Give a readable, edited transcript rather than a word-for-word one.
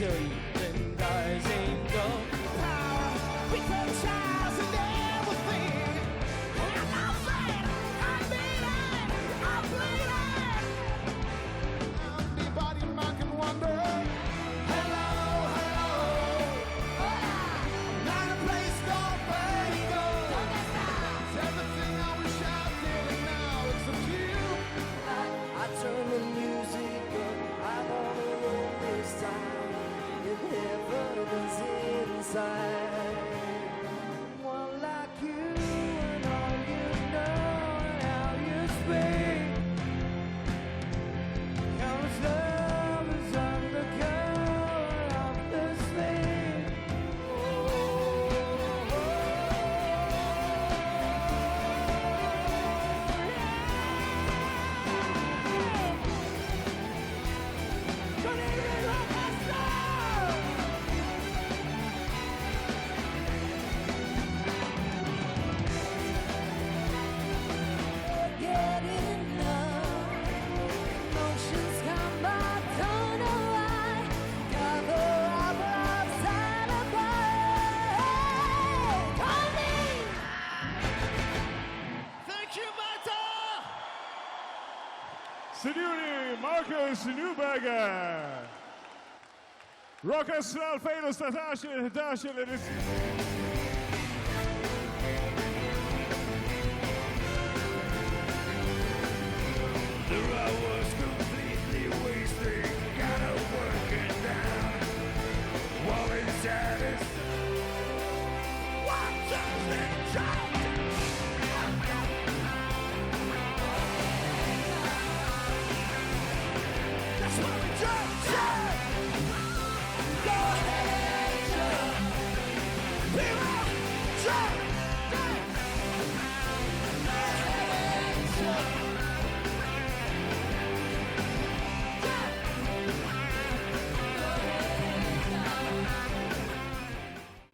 till even dies ain't no power. We took trials and everything. And I'm saying, I'm bleeding, I'm bleeding. Anybody man can wonder. Hello, hello. Not a place called Vertigo. It's everything I wish I did, and now it's up to you. I turn the music up, I wanna roll this time. If heaven is inside, one like you and all you know and how you speak. Countless lovers on the cover of the sleep. Good evening, Rochester! Get enough. Emotions come back, don't know why. Cover up outside of call me. Thank you, Marta. Signori, Marcus Newberger. Rock and Roll famous Natasha